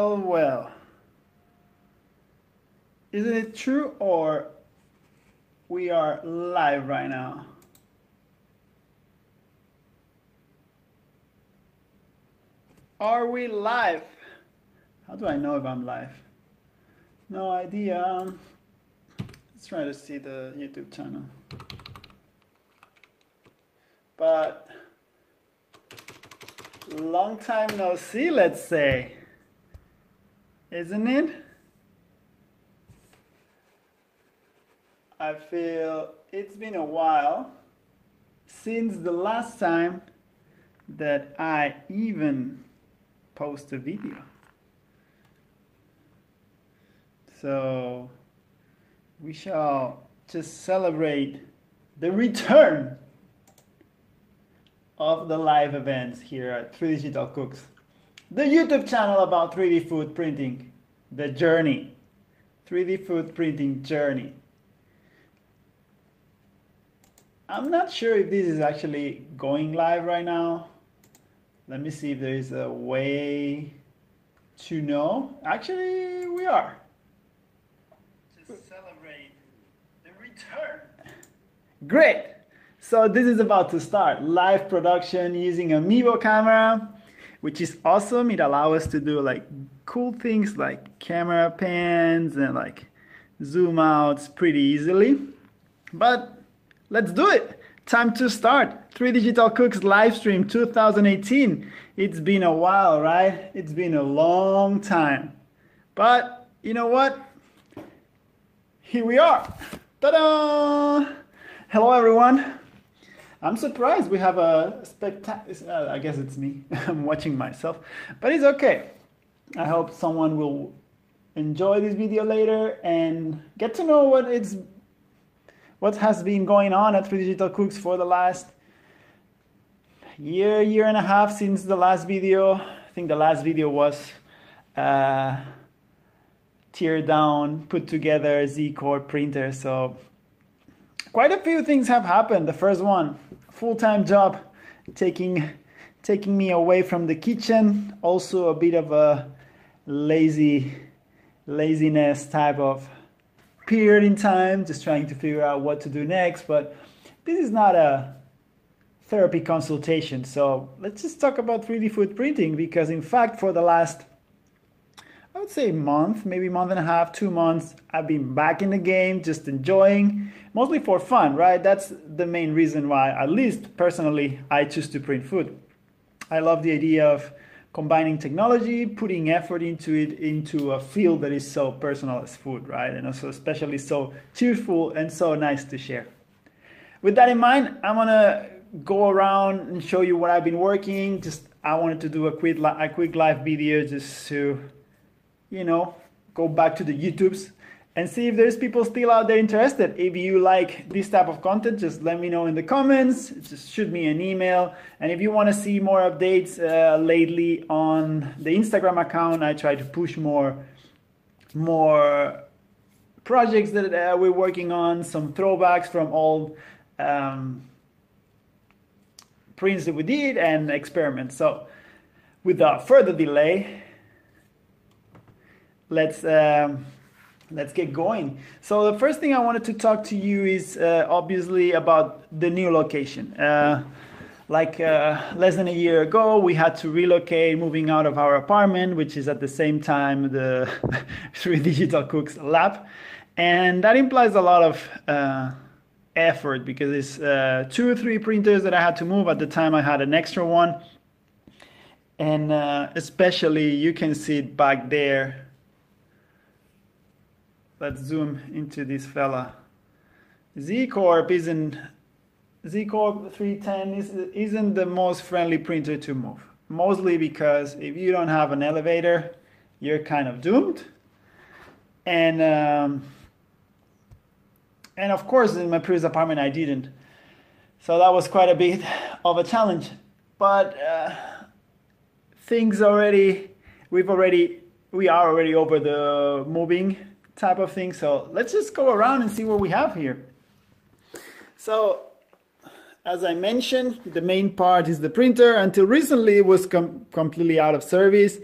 Well, well. Isn't it true or we are live right now? Are we live? How do I know if I'm live? No idea. Let's try to see the YouTube channel. But long time no see, let's say. Isn't it? I feel it's been a while since the last time that I even post a video. So we shall just celebrate the return of the live events here at 3Digital Cooks, the YouTube channel about 3D food printing, the journey, 3D food printing journey. I'm not sure if this is actually going live right now. Let me see if there is a way to know. Actually, we are. Just celebrate the return. Great. So this is about to start. Live production using a Mevo camera, which is awesome. It allows us to do like cool things like camera pans and like zoom outs pretty easily. But let's do it. Time to start. 3Digital Cooks live stream 2018. It's been a while, right? It's been a long time. But you know what? Here we are. Ta-da! Hello, everyone. I'm surprised we have a spectacular, I guess it's me. I'm watching myself, but it's okay. I hope someone will enjoy this video later and get to know what has been going on at 3Digital Cooks for the last year and a half since the last video. I think the last video was tear down, put together Z-Core printer. So quite a few things have happened. The first one, full-time job, taking me away from the kitchen. Also a bit of a laziness type of period in time, just trying to figure out what to do next. But this is not a therapy consultation, so let's just talk about 3D food printing, because in fact for the last, I would say month, maybe month and a half, 2 months, I've been back in the game, just enjoying, mostly for fun, right? That's the main reason why, at least personally, I choose to print food. I love the idea of combining technology, putting effort into it, into a field that is so personal as food, right? And also especially so cheerful and so nice to share. With that in mind, I'm gonna go around and show you what I've been working. I wanted to do a quick live video just to, you know, go back to the YouTubes and see if there's people still out there interested. If you like this type of content, just let me know in the comments. Just shoot me an email. And if you want to see more updates lately on the Instagram account, I try to push more projects that we're working on, some throwbacks from old prints that we did and experiments. So without further delay, let's get going. So the first thing I wanted to talk to you is obviously about the new location. Less than a year ago, we had to relocate, moving out of our apartment, which is at the same time the 3Digital Cooks lab. And that implies a lot of effort, because it's 2 or 3 printers that I had to move. At the time I had an extra one. And especially you can see it back there. Let's zoom into this fella. Z-Core 310 isn't the most friendly printer to move. Mostly because if you don't have an elevator, you're kind of doomed. And of course, in my previous apartment, I didn't. So that was quite a bit of a challenge. But we are already over the moving type of thing. So let's just go around and see what we have here. So as I mentioned, the main part is the printer. Until recently it was completely out of service.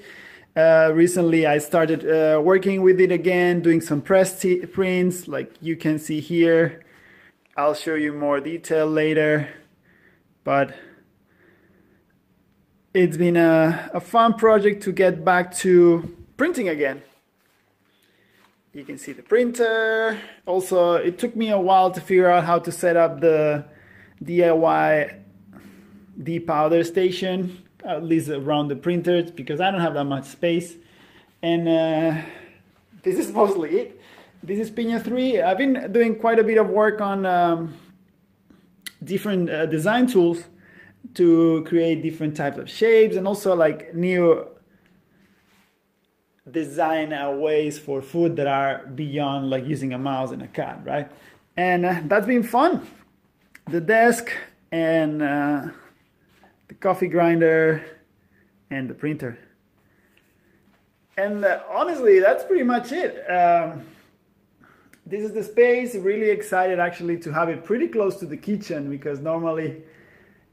Recently I started working with it again, doing some press prints like you can see here. I'll show you more detail later, but it's been a fun project to get back to printing again. You can see the printer. Also, it took me a while to figure out how to set up the DIY depowder station, at least around the printers, because I don't have that much space. And this is mostly it. This is Piña 3. I've been doing quite a bit of work on different design tools to create different types of shapes, and also like new design ways for food that are beyond like using a mouse and a cat, right? And that's been fun. The desk and the coffee grinder and the printer. And honestly, that's pretty much it. This is the space. Really excited actually to have it pretty close to the kitchen, because normally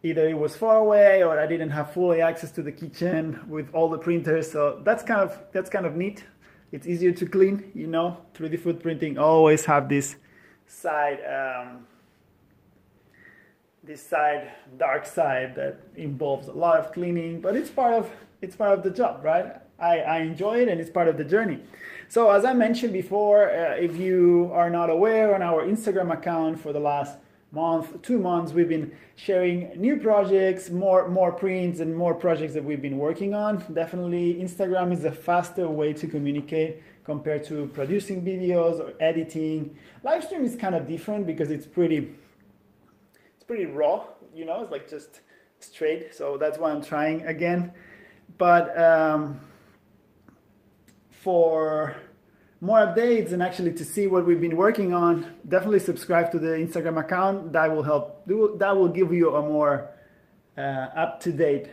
either it was far away or I didn't have fully access to the kitchen with all the printers. So that's kind of neat. It's easier to clean, you know. 3D food printing always have this side, dark side that involves a lot of cleaning, but it's part of the job, right? I enjoy it, and it's part of the journey. So as I mentioned before, if you are not aware, on our Instagram account for the last month, 2 months, we've been sharing new projects, more prints and more projects that we've been working on. Definitely Instagram is a faster way to communicate compared to producing videos or editing. Live stream is kind of different because it's pretty raw, you know, it's like just straight. So that's why I'm trying again. But for more updates and actually to see what we've been working on, definitely subscribe to the Instagram account. That will help. That will give you a more up-to-date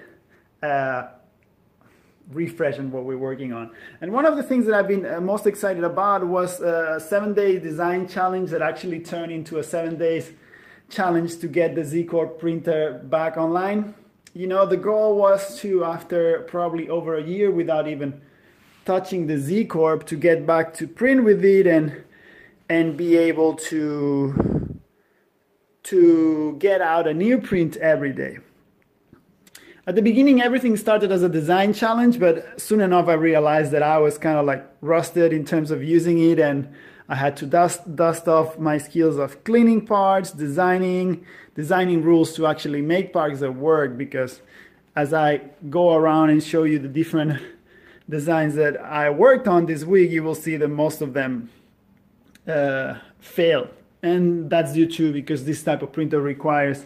refresh on what we're working on. And one of the things that I've been most excited about was a 7-day design challenge that actually turned into a 7 days challenge to get the Z Corp printer back online. You know, the goal was to, after probably over a year without even touching the Z Corp, to get back to print with it and be able to get out a new print every day. At the beginning, everything started as a design challenge, but soon enough I realized that I was kind of like rusted in terms of using it, and I had to dust off my skills of cleaning parts, designing rules to actually make parts that work, because as I go around and show you the different designs that I worked on this week, you will see that most of them fail. And that's due to, because this type of printer requires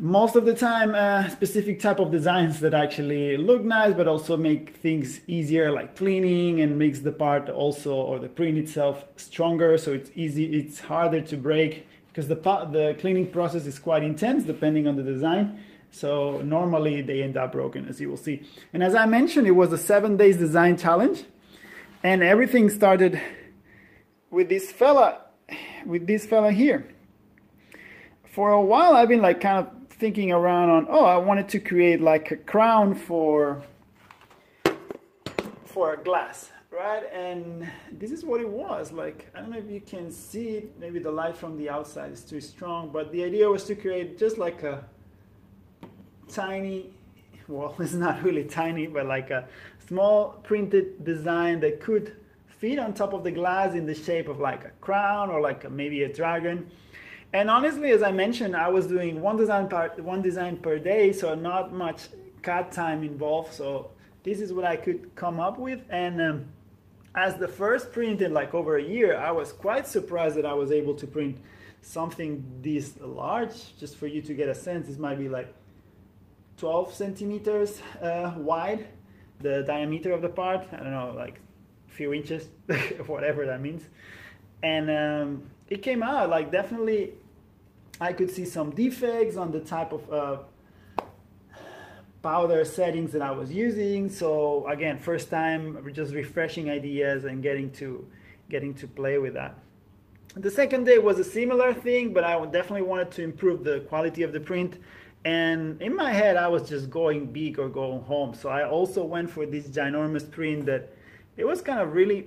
most of the time a specific type of designs that actually look nice but also make things easier, like cleaning, and makes the part also, or the print itself, stronger, so it's harder to break, because the cleaning process is quite intense depending on the design. So normally they end up broken, as you will see. And as I mentioned, it was a 7 days design challenge, and everything started with this fella here. For a while I've been like kind of thinking around on, I wanted to create like a crown for a glass, right? And this is what it was like. I don't know if you can see it, maybe the light from the outside is too strong, but the idea was to create just like a tiny, well, it's not really tiny, but like a small printed design that could fit on top of the glass in the shape of like a crown or like maybe a dragon. And honestly, as I mentioned, I was doing one design per day, so not much CAD time involved. So this is what I could come up with. And as the first print in like over a year, I was quite surprised that I was able to print something this large. Just for you to get a sense, this might be like 12 centimeters wide, the diameter of the part. I don't know, like a few inches, whatever that means. And it came out like, definitely I could see some defects on the type of powder settings that I was using. So again, first time just refreshing ideas and getting to play with that. The second day was a similar thing, but I definitely wanted to improve the quality of the print. And in my head, I was just going big or going home. So I also went for this ginormous print that it was kind of really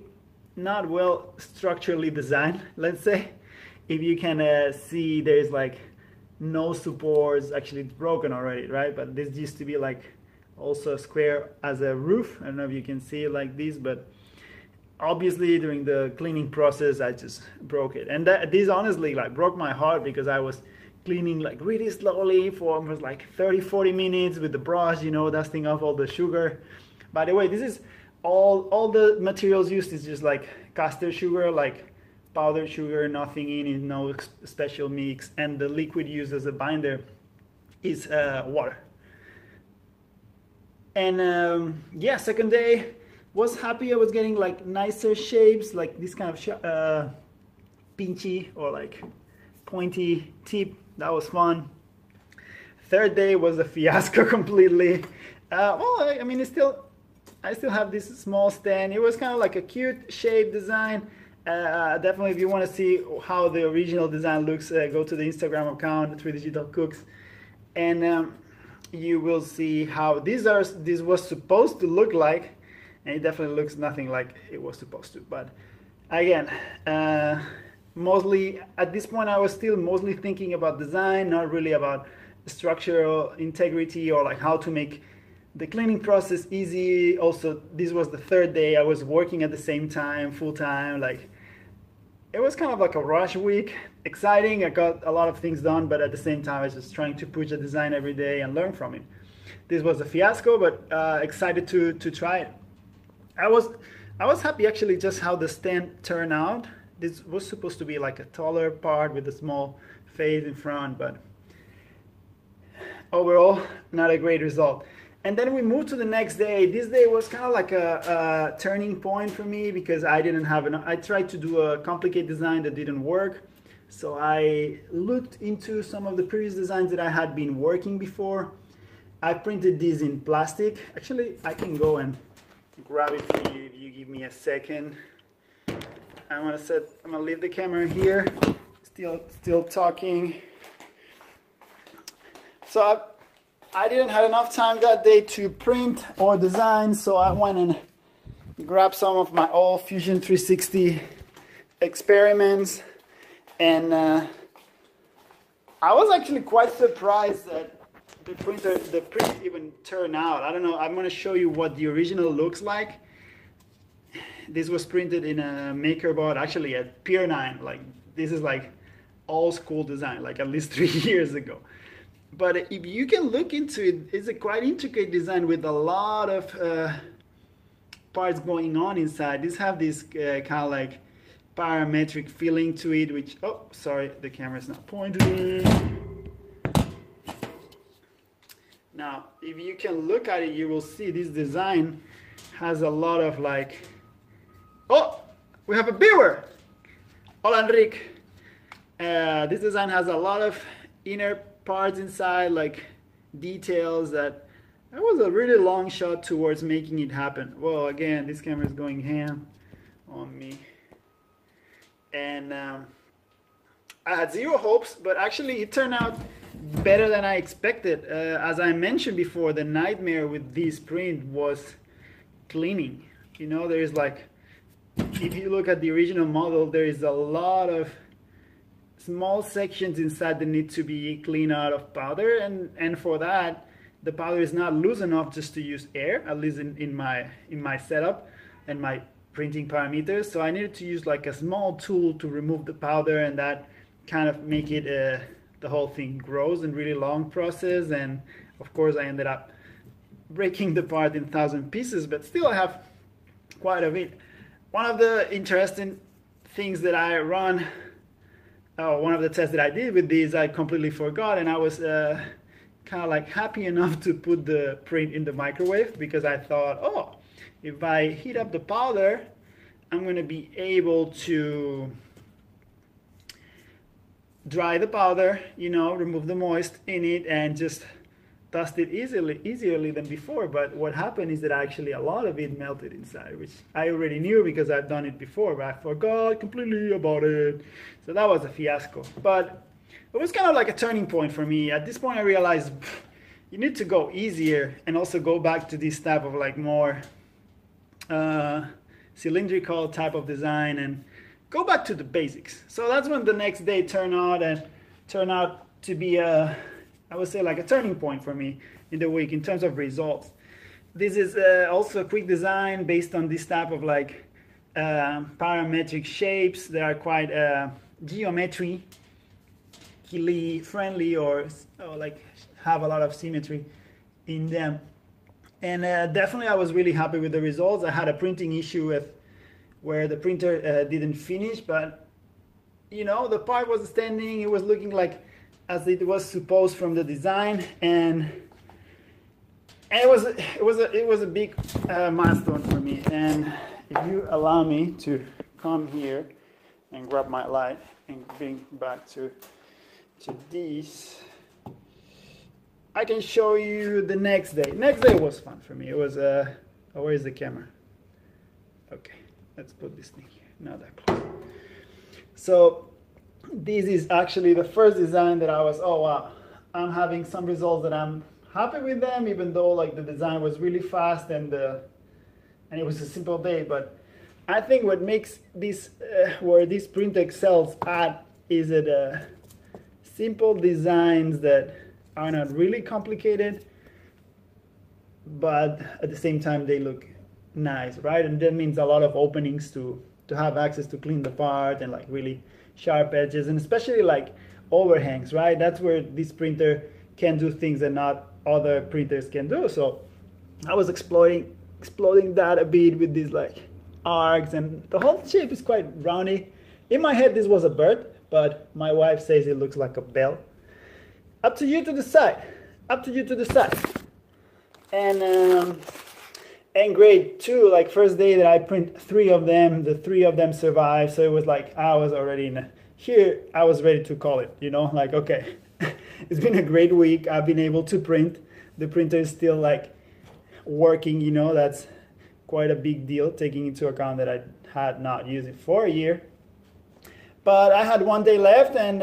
not well structurally designed, let's say. If you can see, there's like no supports. Actually, it's broken already, right? But this used to be like also square as a roof. I don't know if you can see it like this, but obviously during the cleaning process I just broke it, and this honestly like broke my heart, because I was cleaning like really slowly for almost like 30-40 minutes with the brush, you know, dusting off all the sugar. By the way, this is all the materials used is just like caster sugar, like powdered sugar, nothing in it, no special mix, and the liquid used as a binder is water. And yeah, second day was happy. I was getting like nicer shapes, like this kind of pinchy or like pointy tip. That was fun. Third day was a fiasco completely. Well, I mean, I still have this small stand. It was kind of like a cute shape design. Definitely, if you want to see how the original design looks, go to the Instagram account, 3Digital Cooks, and you will see how this was supposed to look like. And it definitely looks nothing like it was supposed to. But again, mostly at this point I was still mostly thinking about design, not really about structural integrity or like how to make the cleaning process easy. Also, this was the third day. I was working at the same time, full time. Like, it was kind of like a rush week. Exciting, I got a lot of things done, but at the same time I was just trying to push the design every day and learn from it. This was a fiasco, but excited to try it. I was happy actually just how the stand turned out. This was supposed to be like a taller part with a small face in front, but overall not a great result. And then we moved to the next day. This day was kind of like a turning point for me, because I didn't have enough. I tried to do a complicated design that didn't work. So I looked into some of the previous designs that I had been working before. I printed these in plastic. Actually, I can go and grab it for you if you give me a second. I'm gonna leave the camera here. Still talking. So I didn't have enough time that day to print or design, so I went and grabbed some of my old Fusion 360 experiments, and I was actually quite surprised that the print even turned out. I don't know, I'm going to show you what the original looks like. This was printed in a MakerBot, actually at Pier 9. Like, this is like old school design, like at least 3 years ago. But if you can look into it, it's a quite intricate design with a lot of parts going on inside. These have this kind of like parametric feeling to it, which, oh, sorry, the camera's not pointing. Now, if you can look at it, you will see this design has a lot of like, oh, we have a viewer. Hola, Enrique. This design has a lot of inner parts inside, like details that was a really long shot towards making it happen. Well, again, this camera is going ham on me. And I had zero hopes, but actually it turned out better than I expected. As I mentioned before, the nightmare with this print was cleaning. You know, there is like, if you look at the original model, there is a lot of small sections inside that need to be cleaned out of powder, and for that the powder is not loose enough just to use air, at least in my setup and my printing parameters. So I needed to use like a small tool to remove the powder, and that kind of make it the whole thing grows and really long process. And of course I ended up breaking the part in 1,000 pieces, but still I have quite a bit. One of the interesting things that I run, one of the tests that I did with these, I completely forgot, and I was kind of like happy enough to put the print in the microwave, because I thought, oh, if I heat up the powder, I'm going to be able to dry the powder, you know, remove the moist in it, and just dust it easily than before. But what happened is that actually a lot of it melted inside, which I already knew because I've done it before, but I forgot completely about it. So that was a fiasco. But it was kind of like a turning point for me. At this point, I realized you need to go easier and also go back to this type of like more cylindrical type of design and go back to the basics. So that's when the next day turned out to be a, I would say like a turning point for me in the week in terms of results. This is also a quick design based on this type of like parametric shapes that are quite geometrically friendly or like have a lot of symmetry in them. And definitely I was really happy with the results. I had a printing issue with where the printer didn't finish, but you know, the part was standing, it was looking like as it was supposed from the design, and it was a big milestone for me. And if you allow me to come here and grab my light and bring back to this, I can show you the next day. Next day was fun for me. It was oh, where is the camera? Okay, let's put this thing here. Not that close. So this is actually the first design that I was, oh wow, I'm having some results that I'm happy with them, even though like the design was really fast and it was a simple day. But I think what makes this where this print excels at is it simple designs that are not really complicated, but at the same time they look nice, right? And that means a lot of openings to have access to clean the part and like really sharp edges, and especially like overhangs, right? That's where this printer can do things that not other printers can do. So I was exploding that a bit with these like arcs, and the whole shape is quite roundy. In my head this was a bird, but my wife says it looks like a bell. Up to you to decide. Up to you to decide. And grade 2, like first day that I print 3 of them, the 3 of them survived. So it was like I was already in here. I was ready to call it, you know, like, okay, it's been a great week. I've been able to print. The printer is still like working, you know, that's quite a big deal, taking into account that I had not used it for a year. But I had 1 day left, and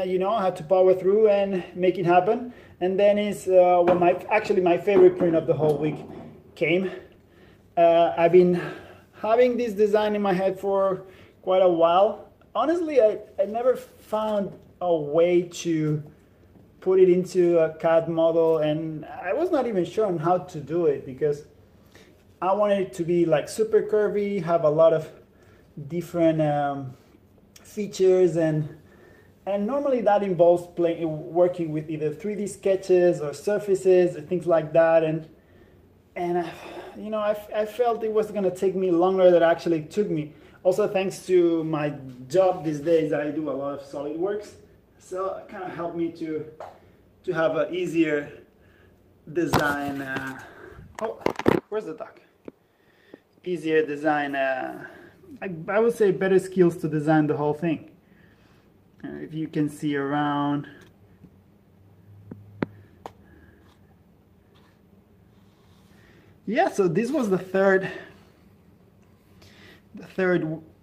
you know, I had to power through and make it happen. And then is when actually my favorite print of the whole week came. I've been having this design in my head for quite a while. Honestly, I never found a way to put it into a CAD model, and I was not even sure on how to do it because I wanted it to be like super curvy, have a lot of different features, and normally that involves working with either 3D sketches or surfaces or things like that, and you know, I felt it was going to take me longer than it actually took me. Also, thanks to my job these days, I do a lot of SolidWorks, so it kind of helped me to have an easier design. Oh, where's the duck? Easier design. I would say better skills to design the whole thing. If you can see around. Yeah, so this was the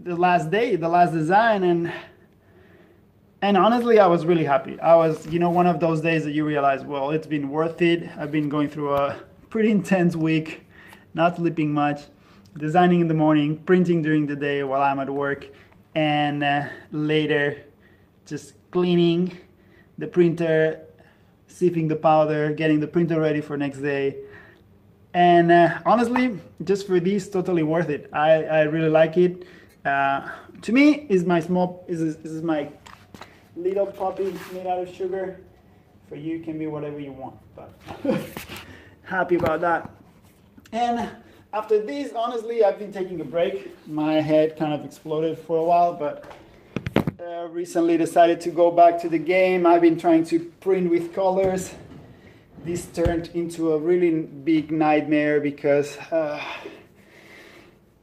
last day, the last design, and honestly, I was really happy. I was, you know, one of those days that you realize, well, it's been worth it. I've been going through a pretty intense week, not sleeping much, designing in the morning, printing during the day while I'm at work, and later just cleaning the printer, sieving the powder, getting the printer ready for next day. And honestly, just for this, totally worth it. I really like it. To me, is my this is my little puppy made out of sugar. For you, it can be whatever you want, but happy about that. And after this, honestly, I've been taking a break. My head kind of exploded for a while, but recently decided to go back to the game. I've been trying to print with colors. This turned into a really big nightmare because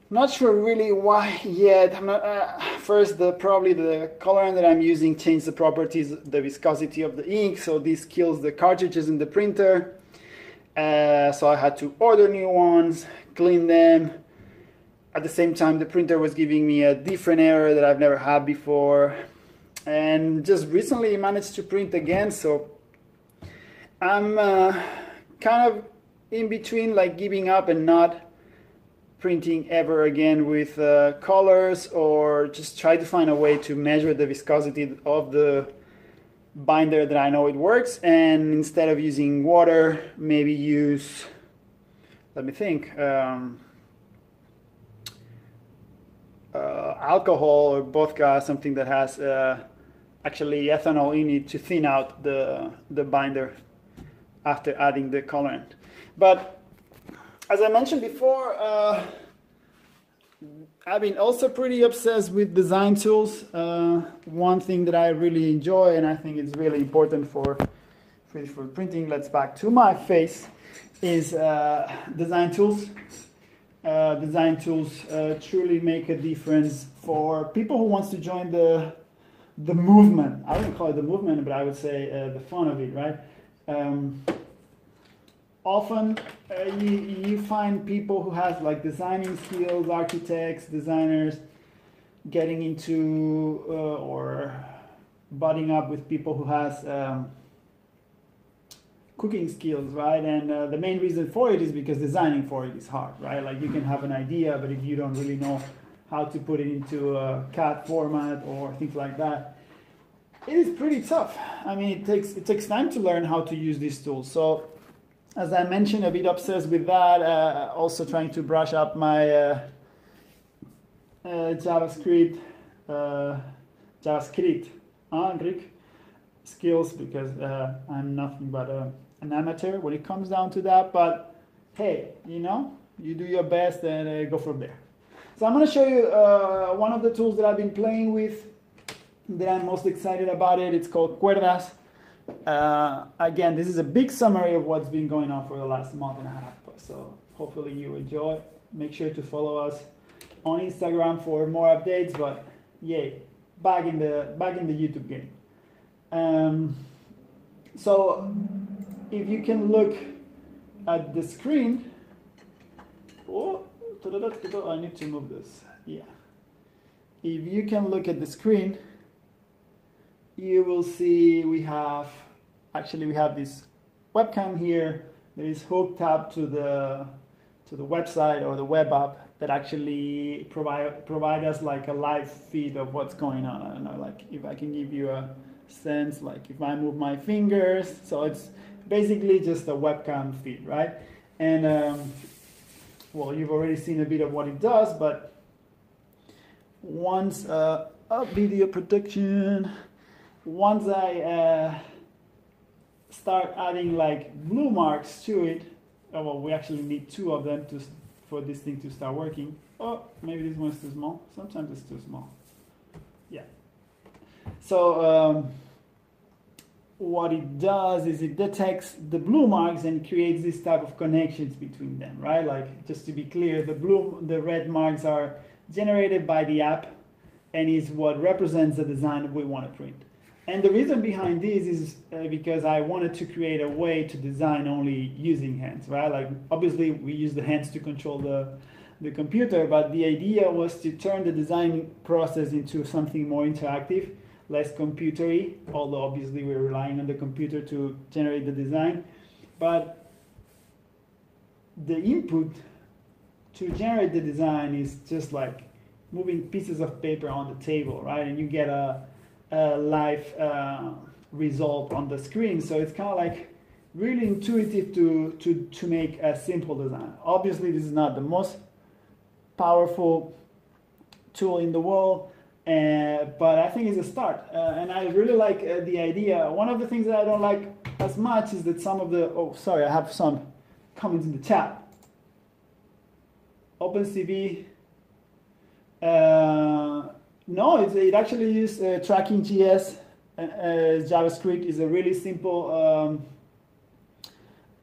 not sure really why yet. I'm not, first, probably the colorant that I'm using changed the properties, the viscosity of the ink, so this kills the cartridges in the printer. So I had to order new ones, clean them. At the same time, the printer was giving me a different error that I've never had before. and just recently managed to print again, so I'm kind of in between, like giving up and not printing ever again with colors, or just try to find a way to measure the viscosity of the binder that I know it works, and instead of using water, maybe use, let me think, alcohol or vodka, something that has actually ethanol in it to thin out the binder after adding the colorant. But as I mentioned before, I've been also pretty obsessed with design tools. One thing that I really enjoy, and I think it's really important for printing, let's back to my face, is design tools. Design tools truly make a difference for people who wants to join the movement. I wouldn't call it the movement, but I would say the fun of it, right? Often you find people who have like designing skills, architects, designers, getting into or butting up with people who has cooking skills, right? And the main reason for it is because designing for it is hard, right? Like you can have an idea, but if you don't really know how to put it into a CAD format or things like that, it is pretty tough. I mean, it takes time to learn how to use these tools. So as I mentioned, a bit obsessed with that. Also trying to brush up my JavaScript, Enric, skills, because I'm nothing but an amateur when it comes down to that. But hey, you know, you do your best and go from there. So I'm going to show you one of the tools that I've been playing with that I'm most excited about it. It's called Cuerdas. Again, this is a big summary of what's been going on for the last month and a half. So hopefully you enjoy. Make sure to follow us on Instagram for more updates. But yay, back in the YouTube game. So if you can look at the screen, I need to move this. Yeah. If you can look at the screen, you will see we have this webcam here that is hooked up to the website or the web app that actually provide us like a live feed of what's going on. I don't know, like if I can give you a sense, like if I move my fingers, so it's basically just a webcam feed, right? And well, you've already seen a bit of what it does, but once a video production, once I start adding like blue marks to it, well, we actually need two of them for this thing to start working. Oh, maybe this one's too small. Sometimes it's too small. Yeah. So what it does is it detects the blue marks and creates this type of connections between them, right? Like, just to be clear, the red marks are generated by the app and is what represents the design that we want to print. And the reason behind this is because I wanted to create a way to design only using hands, right? Like, obviously we use the hands to control the computer, but the idea was to turn the design process into something more interactive, less computery, although obviously we're relying on the computer to generate the design. But the input to generate the design is just like moving pieces of paper on the table, right? And you get a live result on the screen. So it's kind of like really intuitive to make a simple design. Obviously, this is not the most powerful tool in the world, but I think it's a start. And I really like the idea. One of the things that I don't like as much is that some of the, oh, sorry, I have some comments in the chat. OpenCV, no, it actually uses tracking.js. JavaScript is a really simple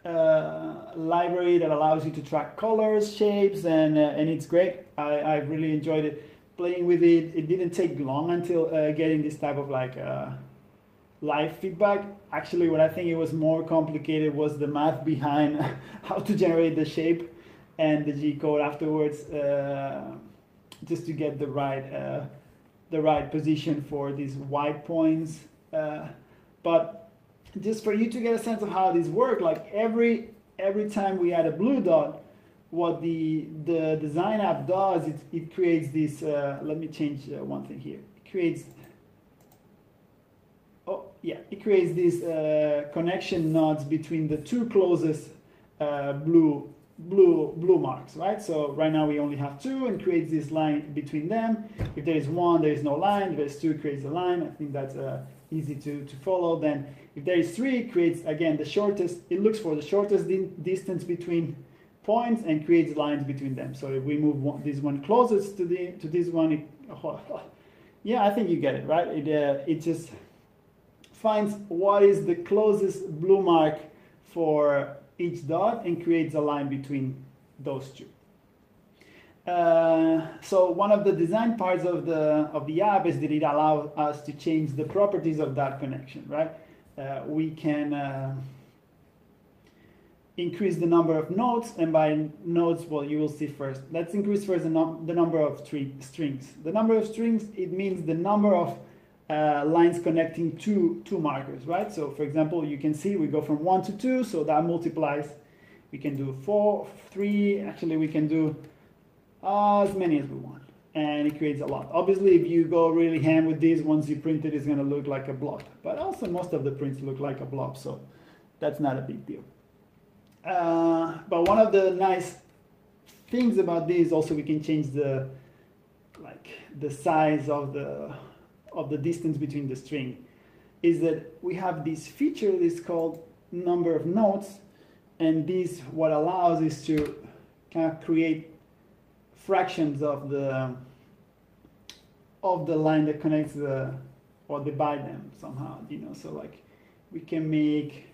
library that allows you to track colors, shapes, and it's great. I really enjoyed it playing with it. It didn't take long until getting this type of like live feedback. Actually, what I think it was more complicated was the math behind how to generate the shape and the G code afterwards, just to get the right the right position for these white points. But just for you to get a sense of how these work, like every time we add a blue dot, what the design app does, it creates this, let me change one thing here. It creates, it creates these connection nodes between the two closest blue marks, right? So right now we only have two, and creates this line between them. If there is one, there is no line. If there's two, it creates a line. I think that's easy to follow. Then if there is three, it creates, again, the shortest, it looks for the shortest distance between points and creates lines between them. So if we move this one closest to this one, yeah, I think you get it, right? It just finds what is the closest blue mark for each dot and creates a line between those two. So one of the design parts of the app is that it allows us to change the properties of that connection, right? We can increase the number of nodes, and by nodes, well, you will see first. Let's increase first the number of strings. The number of strings, it means the number of lines connecting two markers, right? So for example, you can see we go from 1 to 2, so that multiplies. We can do 4, 3, actually we can do as many as we want, and it creates a lot. Obviously, if you go really ham with this, once you print it, it's going to look like a blob, but also most of the prints look like a blob, so that's not a big deal. But one of the nice things about this, also we can change the size of the distance between the string, is that we have this feature that is called number of nodes, and this what allows is to kind of create fractions of the line that connects or divide them somehow, you know. So like we can make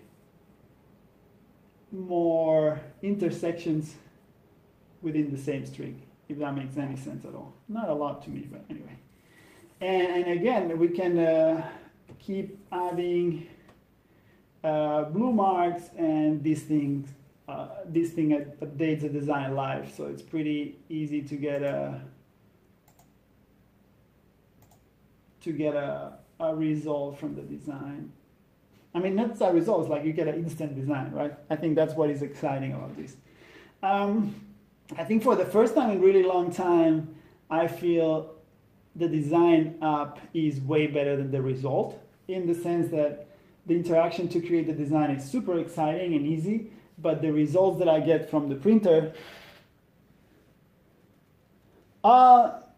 more intersections within the same string, if that makes any sense at all. Not a lot to me, but anyway. And again, we can keep adding blue marks, and this thing updates the design live, so it's pretty easy to get a result from the design. I mean, not a result, it's like you get an instant design, right? I think that's what is exciting about this. I think for the first time in a really long time, I feel the design app is way better than the result, in the sense that the interaction to create the design is super exciting and easy, but the results that I get from the printer,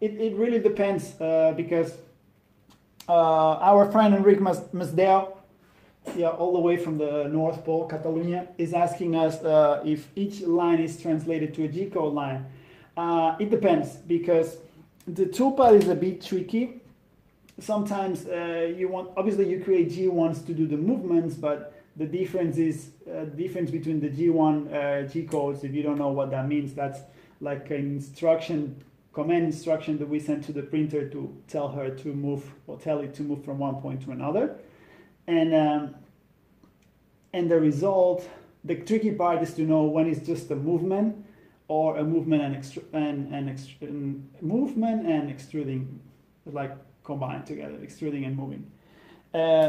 it really depends, because our friend Enric Masdeu, all the way from the North Pole, Catalonia, is asking us if each line is translated to a G-code line. It depends, because the toolpath is a bit tricky. Sometimes obviously you create G1s to do the movements, but the difference is difference between the G1 G-codes. If you don't know what that means, that's like an command instruction that we send to the printer to tell her to move, or tell it to move from one point to another. And the result, the tricky part is to know when it's just a movement, or a movement and movement and extruding, like combined together, extruding and moving.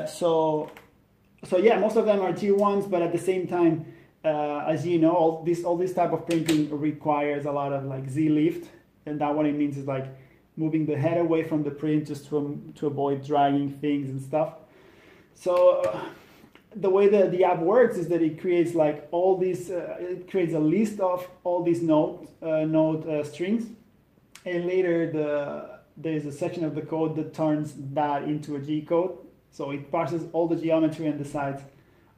So yeah, most of them are G1s, but at the same time, as you know, all this type of printing requires a lot of like Z-lift, and that what it means is like moving the head away from the print just to avoid dragging things and stuff. So the way that the app works is that it creates like all these, it creates a list of all these node strings, and later there's a section of the code that turns that into a G code. So it parses all the geometry and decides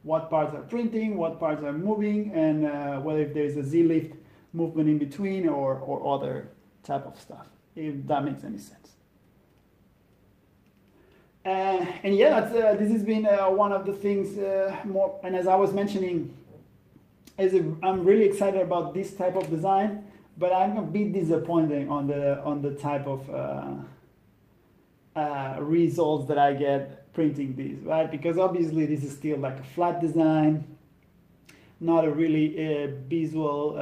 what parts are printing, what parts are moving, and whether if there's a Z-lift movement in between or other type of stuff, if that makes any sense. And yeah, this has been one of the things more. And as I was mentioning, I'm really excited about this type of design, but I'm a bit disappointed on the type of results that I get printing these, right? Because obviously this is still like a flat design, not a really visual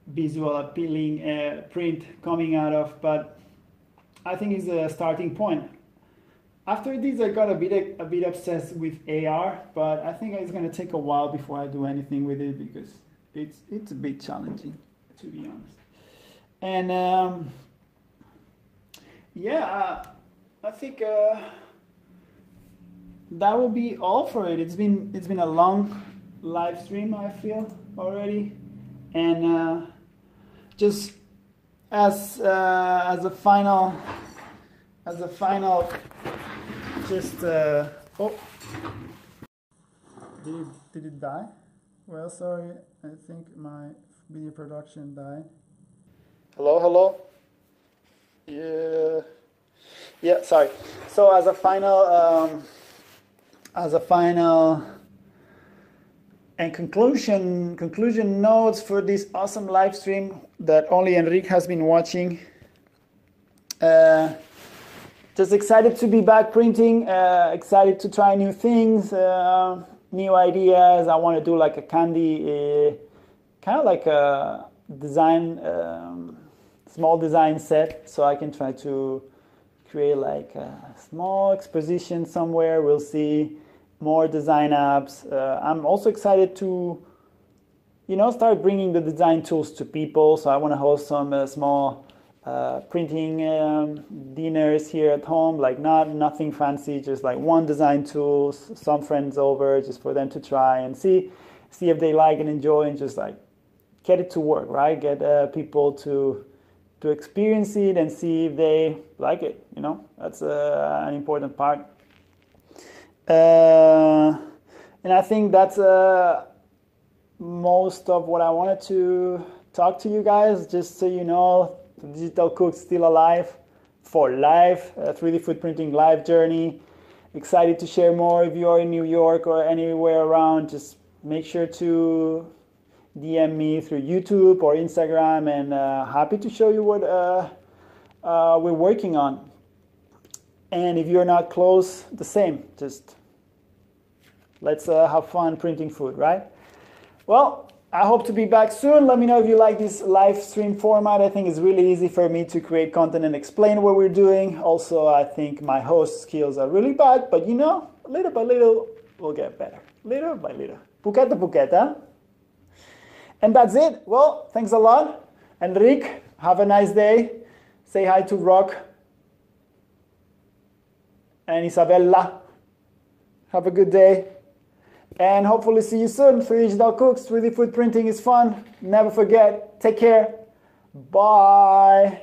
visual appealing print coming out of, but I think it's a starting point. After this, I got a bit obsessed with AR, but I think it's gonna take a while before I do anything with it because it's a bit challenging, to be honest. And yeah, I think that will be all for it. It's been a long live stream, I feel already, and just as a final just oh, did it die? Well, sorry, I think my video production died. Hello. Yeah, sorry. So as a final and conclusion notes for this awesome live stream that only Enrique has been watching. Just excited to be back printing, excited to try new things, new ideas. I want to do like a candy, kind of like a design, small design set, so I can try to create like a small exposition somewhere. We'll see more design apps. I'm also excited to, start bringing the design tools to people. So I want to host some small printing dinners here at home, like nothing fancy, just like one design tool, some friends over, just for them to try and see if they like and enjoy, and just like get it to work, right? Get people to experience it and see if they like it. That's an important part. And I think that's most of what I wanted to talk to you guys, just so you know. Digital Cook's still alive for live, 3D food printing live journey. Excited to share more. If you are in New York or anywhere around, just make sure to DM me through YouTube or Instagram, and happy to show you what we're working on. And if you're not close, the same. Just let's have fun printing food, right? Well, I hope to be back soon. Let me know if you like this live stream format. I think it's really easy for me to create content and explain what we're doing. Also, I think my host skills are really bad, but little by little, we'll get better. Little by little. Poqueta poqueta. And that's it. Well, thanks a lot. Enrique, have a nice day. Say hi to Rock and Isabella. Have a good day. And hopefully see you soon. 3Digital Cooks, 3D food printing is fun. Never forget. Take care. Bye.